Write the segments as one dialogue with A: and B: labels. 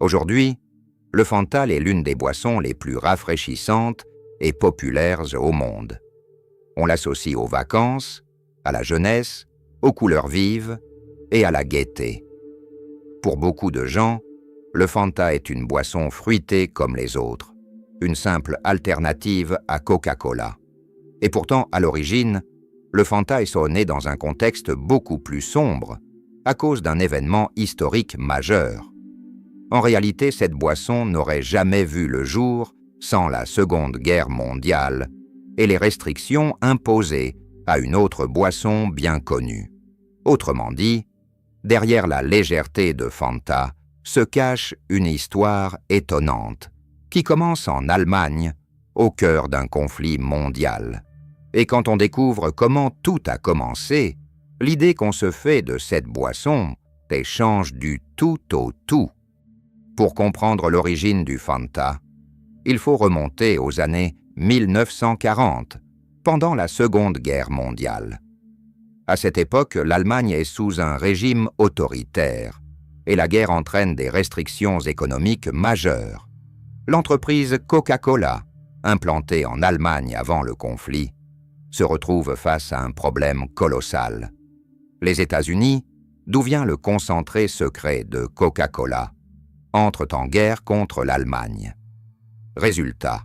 A: Aujourd'hui, le Fanta est l'une des boissons les plus rafraîchissantes et populaires au monde. On l'associe aux vacances, à la jeunesse, aux couleurs vives et à la gaieté. Pour beaucoup de gens, le Fanta est une boisson fruitée comme les autres, une simple alternative à Coca-Cola. Et pourtant, à l'origine, le Fanta est né dans un contexte beaucoup plus sombre, à cause d'un événement historique majeur. En réalité, cette boisson n'aurait jamais vu le jour sans la Seconde Guerre mondiale et les restrictions imposées à une autre boisson bien connue. Autrement dit, derrière la légèreté de Fanta se cache une histoire étonnante qui commence en Allemagne, au cœur d'un conflit mondial. Et quand on découvre comment tout a commencé, l'idée qu'on se fait de cette boisson change du tout au tout. Pour comprendre l'origine du Fanta, il faut remonter aux années 1940, pendant la Seconde Guerre mondiale. À cette époque, l'Allemagne est sous un régime autoritaire et la guerre entraîne des restrictions économiques majeures. L'entreprise Coca-Cola, implantée en Allemagne avant le conflit, se retrouve face à un problème colossal. Les États-Unis, d'où vient le concentré secret de Coca-Cola, entrent en guerre contre l'Allemagne. Résultat,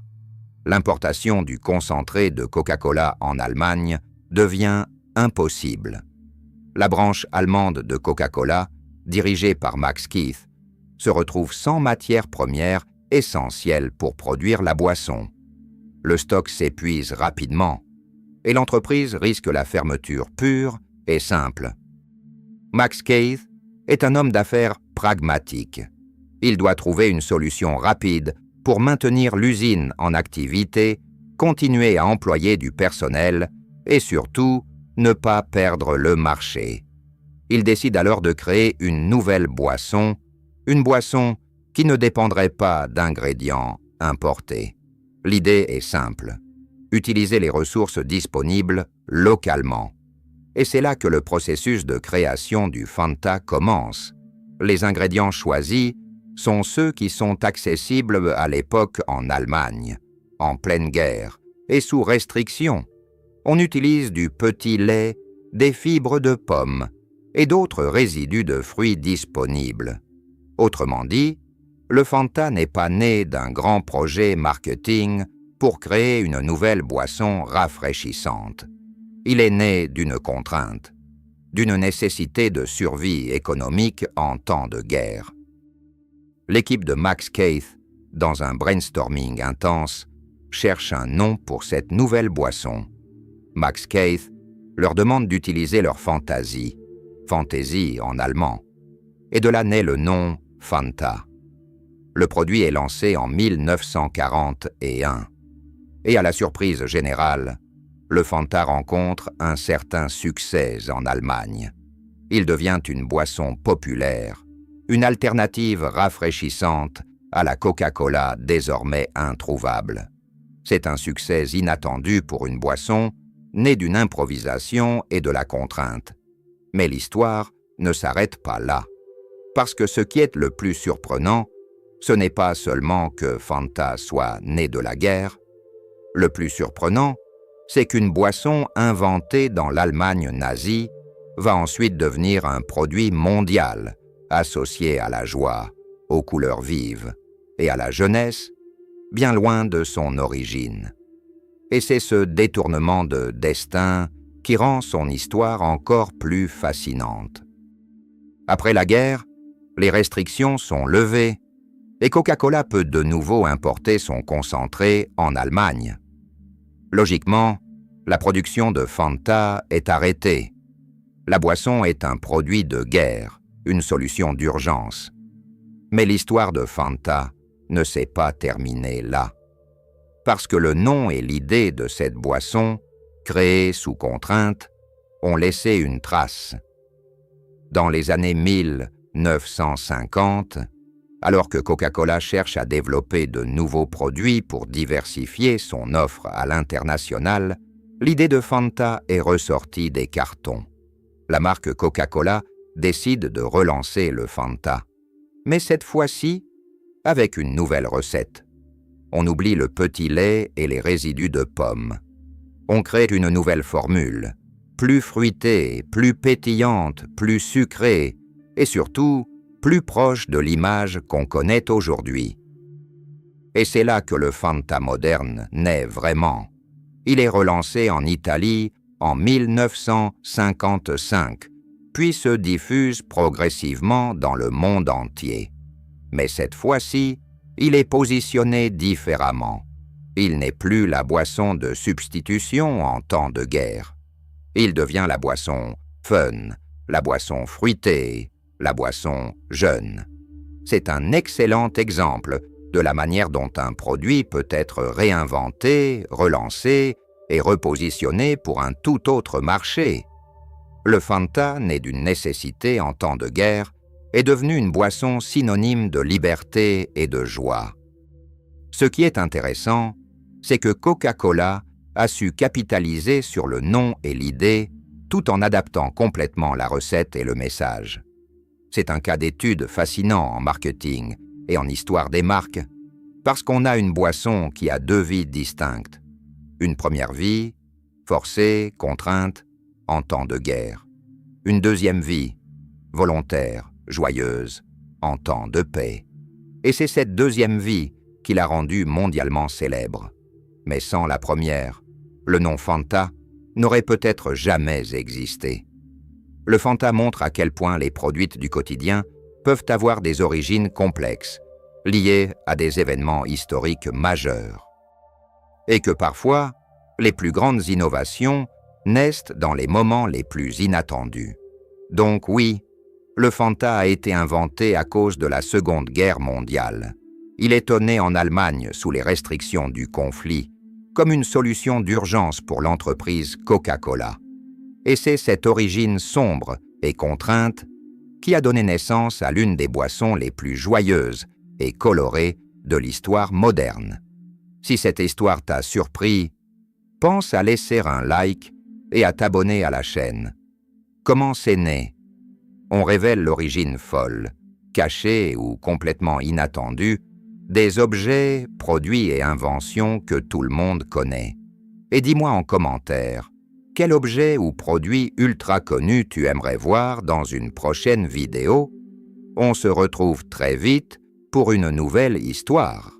A: l'importation du concentré de Coca-Cola en Allemagne devient impossible. La branche allemande de Coca-Cola, dirigée par Max Keith, se retrouve sans matière première essentielle pour produire la boisson. Le stock s'épuise rapidement et l'entreprise risque la fermeture pure et simple. Max Keith est un homme d'affaires pragmatique. Il doit trouver une solution rapide pour maintenir l'usine en activité, continuer à employer du personnel et surtout ne pas perdre le marché. Il décide alors de créer une nouvelle boisson, une boisson qui ne dépendrait pas d'ingrédients importés. L'idée est simple, utiliser les ressources disponibles localement. Et c'est là que le processus de création du Fanta commence. Les ingrédients choisis sont ceux qui sont accessibles à l'époque en Allemagne, en pleine guerre et sous restriction. On utilise du petit lait, des fibres de pommes et d'autres résidus de fruits disponibles. Autrement dit, le Fanta n'est pas né d'un grand projet marketing pour créer une nouvelle boisson rafraîchissante. Il est né d'une contrainte, d'une nécessité de survie économique en temps de guerre. L'équipe de Max Keith, dans un brainstorming intense, cherche un nom pour cette nouvelle boisson. Max Keith leur demande d'utiliser leur fantaisie en allemand, et de là naît le nom Fanta. Le produit est lancé en 1941, et à la surprise générale, le Fanta rencontre un certain succès en Allemagne. Il devient une boisson populaire, une alternative rafraîchissante à la Coca-Cola désormais introuvable. C'est un succès inattendu pour une boisson née d'une improvisation et de la contrainte. Mais l'histoire ne s'arrête pas là. Parce que ce qui est le plus surprenant, ce n'est pas seulement que Fanta soit né de la guerre. Le plus surprenant, c'est qu'une boisson inventée dans l'Allemagne nazie va ensuite devenir un produit mondial, associé à la joie, aux couleurs vives et à la jeunesse, bien loin de son origine. Et c'est ce détournement de destin qui rend son histoire encore plus fascinante. Après la guerre, les restrictions sont levées et Coca-Cola peut de nouveau importer son concentré en Allemagne. Logiquement, la production de Fanta est arrêtée. La boisson est un produit de guerre, une solution d'urgence. Mais l'histoire de Fanta ne s'est pas terminée là. Parce que le nom et l'idée de cette boisson, créée sous contrainte, ont laissé une trace. Dans les années 1950, alors que Coca-Cola cherche à développer de nouveaux produits pour diversifier son offre à l'international, l'idée de Fanta est ressortie des cartons. La marque Coca-Cola décide de relancer le Fanta. Mais cette fois-ci, avec une nouvelle recette. On oublie le petit lait et les résidus de pommes. On crée une nouvelle formule, plus fruitée, plus pétillante, plus sucrée, et surtout, plus proche de l'image qu'on connaît aujourd'hui. Et c'est là que le Fanta moderne naît vraiment. Il est relancé en Italie en 1955, puis se diffuse progressivement dans le monde entier. Mais cette fois-ci, il est positionné différemment. Il n'est plus la boisson de substitution en temps de guerre. Il devient la boisson fun, la boisson fruitée, la boisson jeune. C'est un excellent exemple de la manière dont un produit peut être réinventé, relancé et repositionné pour un tout autre marché. Le Fanta, né d'une nécessité en temps de guerre, est devenu une boisson synonyme de liberté et de joie. Ce qui est intéressant, c'est que Coca-Cola a su capitaliser sur le nom et l'idée tout en adaptant complètement la recette et le message. C'est un cas d'étude fascinant en marketing et en histoire des marques, parce qu'on a une boisson qui a deux vies distinctes. Une première vie, forcée, contrainte, en temps de guerre. Une deuxième vie, volontaire, joyeuse, en temps de paix. Et c'est cette deuxième vie qui l'a rendue mondialement célèbre. Mais sans la première, le nom Fanta n'aurait peut-être jamais existé. Le Fanta montre à quel point les produits du quotidien peuvent avoir des origines complexes, liées à des événements historiques majeurs. Et que parfois, les plus grandes innovations naissent dans les moments les plus inattendus. Donc oui, le Fanta a été inventé à cause de la Seconde Guerre mondiale. Il est né en Allemagne sous les restrictions du conflit, comme une solution d'urgence pour l'entreprise Coca-Cola. Et c'est cette origine sombre et contrainte qui a donné naissance à l'une des boissons les plus joyeuses et colorées de l'histoire moderne. Si cette histoire t'a surpris, pense à laisser un like et à t'abonner à la chaîne. Comment c'est né? On révèle l'origine folle, cachée ou complètement inattendue, des objets, produits et inventions que tout le monde connaît. Et dis-moi en commentaire, quel objet ou produit ultra connu tu aimerais voir dans une prochaine vidéo? On se retrouve très vite pour une nouvelle histoire.